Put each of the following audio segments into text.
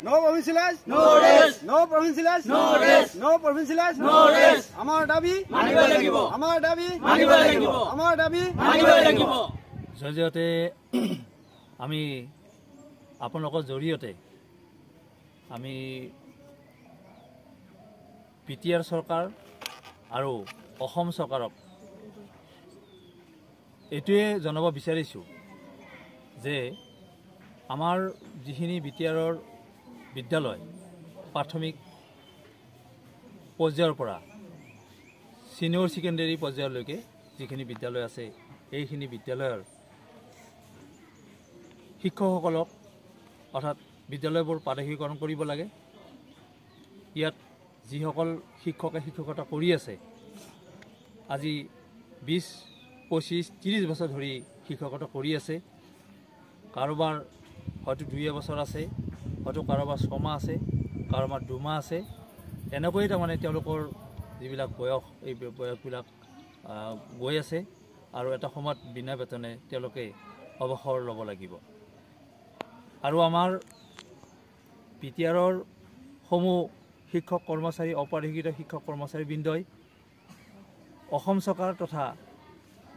No provincialized. No rest. No provincialized. No rest. No provincialized. No rest. Amar dabi. মানিব লাগিব। Amar dabi. মানিব লাগিব। Amar dabi. মানিব লাগিব। জৰিয়তে আমি আপোনালোকৰ জৰিয়তে আমি পিটিআৰ চৰকাৰ আৰু অসম চৰকাৰক এইটোৱে জনাব বিচাৰিছোঁ যে আমাৰ যিখিনি বিটিআৰৰ বিদ্যালয় প্ৰাথমিক পৰ্যায়ৰ পৰা ছিনিয়ৰ ছেকেণ্ডেৰী পৰ্যায়লৈকে যিখিনি বিদ্যালয় আছে এইখিনি বিদ্যালয়ৰ শিক্ষকসকলক অৰ্থাৎ বিদ্যালয়বোৰ প্ৰাদেশিকৰণ কৰিব লাগে। ইয়াত যিসকল শিক্ষকে শিক্ষকতা কৰি আছে আজি 20, 25, 30 বছৰ ধৰি শিক্ষকতা কৰি আছে। কাৰোবাৰ হয়তো 2 বছৰ আছে, হয়তো কাৰোবাৰ 6 মাহ আছে, কাৰোবাৰ 2 মাহ আছে। এনেকৈয়ে তাৰমানে তেওঁলোকৰ যিবিলাক বয়স এই বয়সবিলাক গৈ আছে আৰু এটা সময়ত বিনা বেতনে তেওঁলোকে অৱসৰ ল'ব লাগিব। আৰু আমাৰ পিটিআৰৰ সমূহ শিক্ষক কৰ্মচাৰী অপৰিশিক্ষিত শিক্ষক কৰ্মচাৰীবৃন্দই অসম চৰকাৰ তথা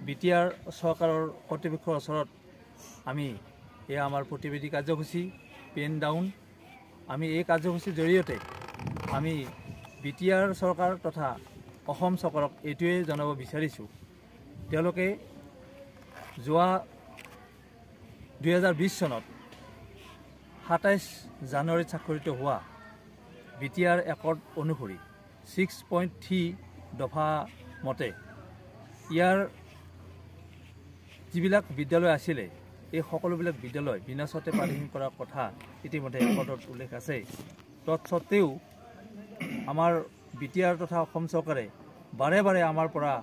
বিটিআৰ চৰকাৰৰ কৰ্তৃপক্ষৰ ওচৰত আমি এয়া আমাৰ প্ৰতিবেদী কাৰ্যসূচী পেন ডাউন আমি এই কাৰ্যসূচীৰ জৰিয়তে আমি বিটিআৰ চৰকাৰ তথা অসম চৰকাৰক এইটোৱে জনাব বিচাৰিছোঁ তেওঁলোকে যোৱা 2020 চনত 27 জানুৱাৰীত স্বাক্ষৰিত হোৱা বিটিআৰ একৰ্ড অনুসৰি 6.3 দফা মতে ইয়াৰ যিবিলাক বিদ্যালয় আছিলে এই সকলোবিলাক বিদ্যালয় বিনাচতে প্ৰাদেশিক কৰাৰ কথা ইতিমধ্যে একৰ্ডত উল্লেখ আছে। তৎসত্ত্বেও আমাৰ বিটিআৰ তথা অসম চৰকাৰে বাৰে বাৰে আমাৰ পৰা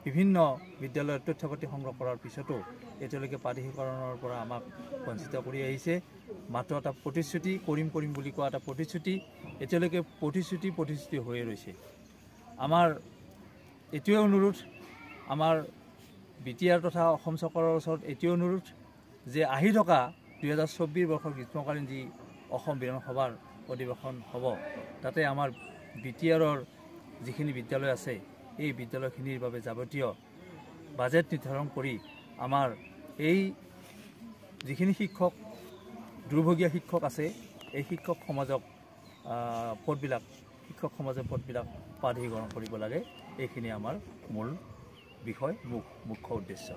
বিভিন্ন বিদ্যালয়ৰ তথ্যপাতি সংগ্ৰহ কৰাৰ পিছতো এতিয়ালৈকে প্ৰাদেশিকৰণৰ পৰা আমাক বঞ্চিত কৰি আহিছে। মাত্ৰ এটা প্ৰতিশ্ৰুতি কৰিম বুলি কোৱা এটা প্ৰতিশ্ৰুতি এতিয়ালৈকে প্ৰতিশ্ৰুতি হৈয়ে ৰৈছে। আমাৰ এইটোৱে অনুৰোধ আমাৰ বিটিআৰ তথা অসম চৰকাৰৰ ওচৰত এইটোৱে অনুৰোধ যে আহি থকা 2024 বৰ্ষৰ গ্ৰীষ্মকালীন যি অসম বিধানসভাৰ অধিৱেশন হ'ব তাতে আমাৰ বিটিআৰৰ যিখিনি বিদ্যালয় আছে এই বিদ্যালয়খিনিৰ বাবে যাৱতীয় বাজেট নিৰ্ধাৰণ কৰি আমাৰ এই যিখিনি শিক্ষক দুৰ্ভগীয়া শিক্ষক আছে এই শিক্ষক সমাজৰ পদবিলাক প্ৰাধিকৰণ কৰিব লাগে। এইখিনি আমাৰ মূল বিষয় মুখ্য উদ্দেশ্য।